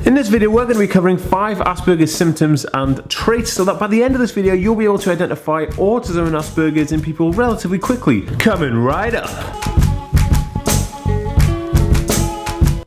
In this video, we're going to be covering 5 Asperger's symptoms and traits so that by the end of this video, you'll be able to identify autism and Asperger's in people relatively quickly. Coming right up.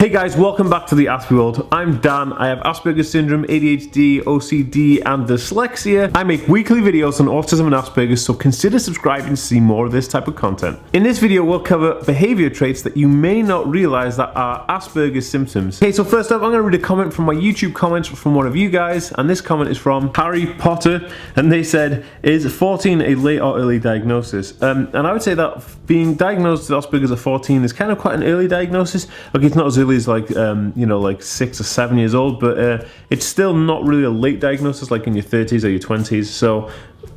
Hey guys, welcome back to the Aspie world. I'm Dan. I have Asperger's syndrome, ADHD, OCD, and dyslexia. I make weekly videos on autism and Asperger's, so consider subscribing to see more of this type of content. In this video, we'll cover behavior traits that you may not realize that are Asperger's symptoms. Okay, so first up, I'm going to read a comment from my YouTube comments from one of you guys, and this comment is from Harry Potter, and they said, "Is 14 a late or early diagnosis?" And I would say that being diagnosed with Asperger's at 14 is kind of quite an early diagnosis. Okay, it's not as early is like like 6 or 7 years old, but it's still not really a late diagnosis like in your 30s or your 20s. So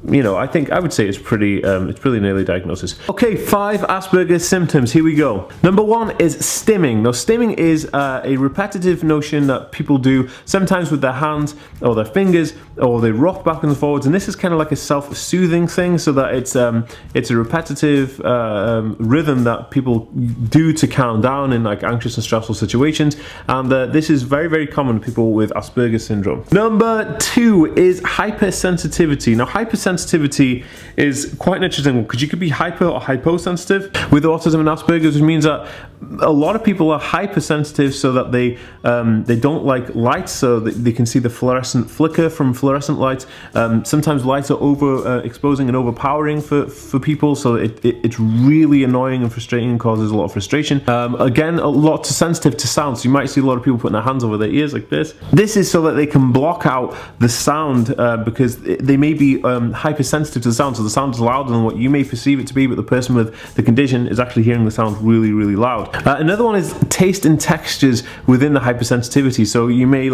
I would say it's pretty an early diagnosis. Okay, 5 Asperger's symptoms. Here we go. Number 1 is stimming. Now, stimming is a repetitive notion that people do sometimes with their hands or their fingers, or they rock back and forwards. And this is kind of like a self-soothing thing, so that it's a repetitive rhythm that people do to calm down in like anxious and stressful situations. And this is very, very common to people with Asperger's syndrome. Number 2 is hypersensitivity. Now, hypersensitivity is quite an interesting one because you could be hyper or hyposensitive with autism and Asperger's, which means that a lot of people are hypersensitive so that they don't like lights, so they can see the fluorescent flicker from fluorescent lights. Sometimes lights are exposing and overpowering for people, so it's really annoying and frustrating and causes a lot of frustration. Again, a lot sensitive to sound, so you might see a lot of people putting their hands over their ears like this. This is so that they can block out the sound because they may be hypersensitive to the sound, so the sound is louder than what you may perceive it to be, but the person with the condition is actually hearing the sound really, really loud. Another one is taste and textures within the hypersensitivity. So you may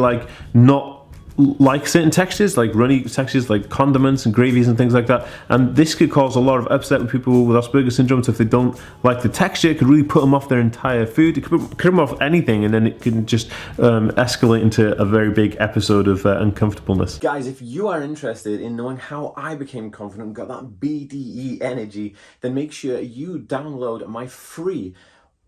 not like certain textures, like runny textures like condiments and gravies and things like that, and this could cause a lot of upset with people with Asperger's syndrome. So if they don't like the texture, it could really put them off their entire food. It could put them off anything, and then it can just escalate into a very big episode of uncomfortableness. Guys, if you are interested in knowing how I became confident and got that BDE energy, then make sure you download my free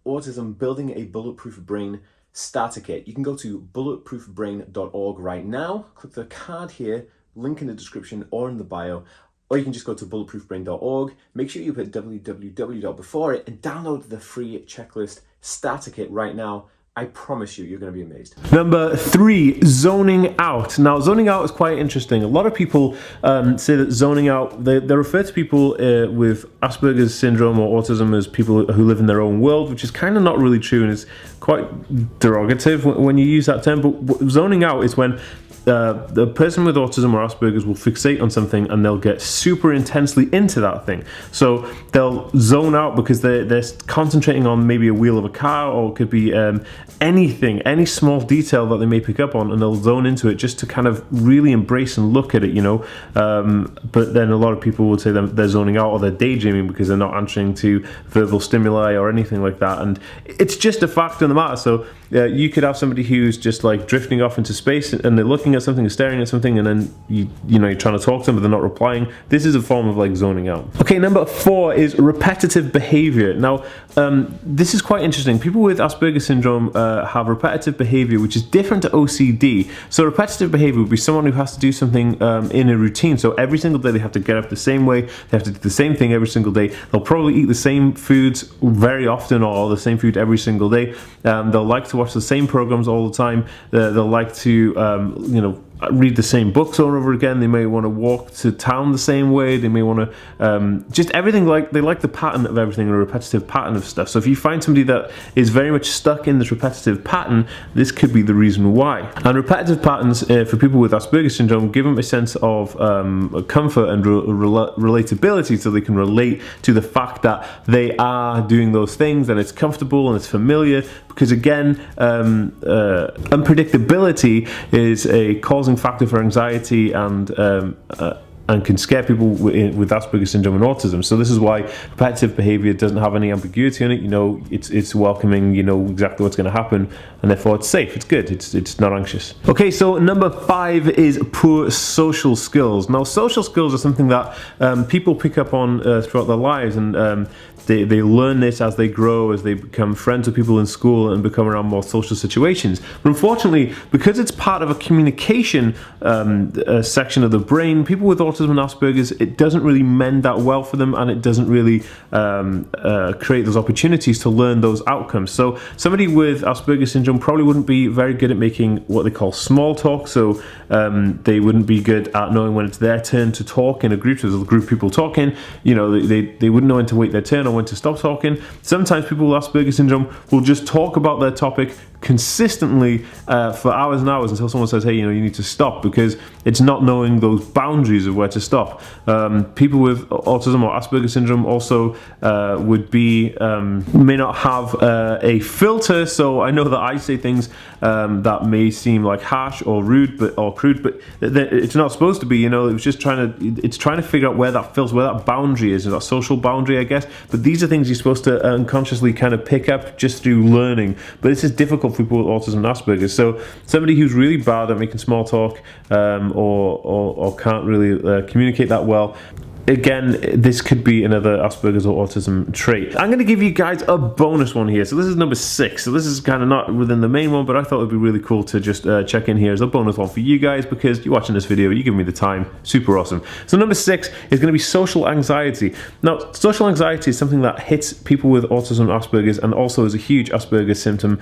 Autism Building a Bulletproof Brain starter kit. You can go to bulletproofbrain.org right now, click the card here, link in the description or in the bio, or you can just go to bulletproofbrain.org, make sure you put www before it, and download the free checklist starter kit right now. I promise you, you're going to be amazed. Number 3, zoning out. Now, zoning out is quite interesting. A lot of people say that zoning out, they refer to people with Asperger's syndrome or autism as people who live in their own world, which is kind of not really true, and it's quite derogative when you use that term. But zoning out is when the person with autism or Asperger's will fixate on something and they'll get super intensely into that thing. So they'll zone out because they're concentrating on maybe a wheel of a car, or it could be anything, any small detail that they may pick up on, and they'll zone into it just to kind of really embrace and look at it, but then a lot of people would say they're zoning out or they're daydreaming because they're not answering to verbal stimuli or anything like that, and it's just a fact of the matter. So you could have somebody who's just like drifting off into space and they're looking at something, staring at something, and then you're trying to talk to them but they're not replying. This is a form of like zoning out. Okay, number 4 is repetitive behavior. Now, this is quite interesting. People with Asperger's syndrome have repetitive behavior, which is different to OCD. So repetitive behavior would be someone who has to do something in a routine. So every single day they have to get up the same way, they have to do the same thing every single day. They'll probably eat the same foods very often, or the same food every single day. They'll like to watch the same programs all the time. They'll like to read the same books over and over again. They may want to walk to town the same way. They may want to just everything, they like the pattern of everything, a repetitive pattern of stuff. So if you find somebody that is very much stuck in this repetitive pattern, this could be the reason why. And repetitive patterns for people with Asperger's syndrome give them a sense of comfort and relatability, so they can relate to the fact that they are doing those things and it's comfortable and it's familiar, because again, unpredictability is a causing factor for anxiety and can scare people with Asperger's syndrome and autism. So this is why repetitive behavior doesn't have any ambiguity in it. It's welcoming. You know exactly what's going to happen, and therefore it's safe. It's good. It's not anxious. Okay, so number 5 is poor social skills. Now, social skills are something that people pick up on throughout their lives, and they learn this as they grow, as they become friends with people in school and become around more social situations. But unfortunately, because it's part of a communication section of the brain, people with autism and Asperger's, it doesn't really mend that well for them, and it doesn't really create those opportunities to learn those outcomes. So somebody with Asperger's syndrome probably wouldn't be very good at making what they call small talk. So they wouldn't be good at knowing when it's their turn to talk in a group. So there's a group of people talking, you know, they wouldn't know when to wait their turn or when to stop talking. Sometimes people with Asperger's syndrome will just talk about their topic consistently for hours and hours until someone says, hey, you know, you need to stop, because it's not knowing those boundaries of where to stop. People with autism or Asperger's syndrome also may not have a filter. So I know that I say things that may seem like harsh or rude or crude, but it's not supposed to be. You know, it's trying to figure out where that filter, where that boundary is, that social boundary, I guess. But these are things you're supposed to unconsciously kind of pick up just through learning. But this is difficult for people with autism and Asperger's. So somebody who's really bad at making small talk or can't really communicate that well, again, this could be another Asperger's or autism trait. I'm going to give you guys a bonus one here. So this is number 6. So this is kind of not within the main one, but I thought it would be really cool to just check in here as a bonus one for you guys, because you're watching this video, you give me the time, super awesome. So number 6 is going to be social anxiety. Now, social anxiety is something that hits people with autism and Asperger's, and also is a huge Asperger's symptom,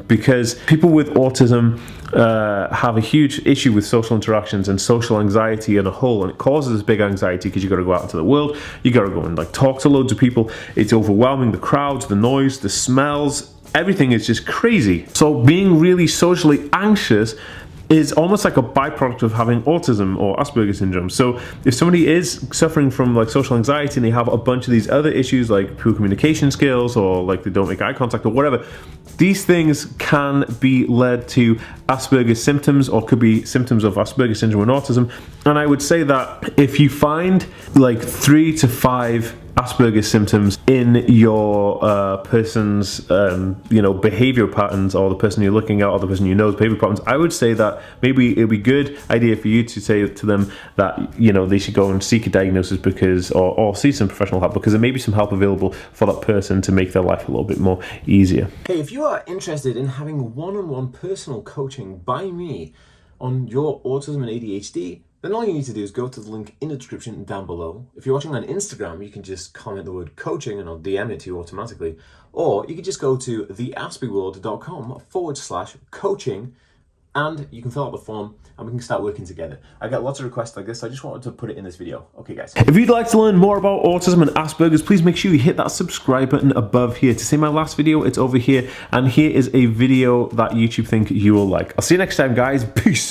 because people with autism have a huge issue with social interactions and social anxiety in a whole, and it causes big anxiety because you got to go out into the world, you got to go and like talk to loads of people. It's overwhelming, the crowds, the noise, the smells, everything is just crazy. So being really socially anxious is almost like a byproduct of having autism or Asperger's syndrome. So if somebody is suffering from like social anxiety and they have a bunch of these other issues like poor communication skills, or like they don't make eye contact or whatever, these things can be led to Asperger's symptoms, or could be symptoms of Asperger's syndrome and autism. And I would say that if you find like 3 to 5 Asperger's symptoms in your person's behavior patterns, or the person you're looking at, or the person you know's behavior patterns, I would say that maybe it'd be a good idea for you to say to them that, you know, they should go and seek a diagnosis, because or see some professional help, because there may be some help available for that person to make their life a little bit more easier. Hey, if you are interested in having one-on-one personal coaching by me on your autism and ADHD, then all you need to do is go to the link in the description down below. If you're watching on Instagram, you can just comment the word coaching and I'll DM it to you automatically. Or you can just go to theaspieworld.com/coaching, and you can fill out the form and we can start working together. I get lots of requests like this, so I just wanted to put it in this video. Okay, guys. If you'd like to learn more about autism and Asperger's, please make sure you hit that subscribe button above here. To see my last video, it's over here. And here is a video that YouTube think you will like. I'll see you next time, guys. Peace.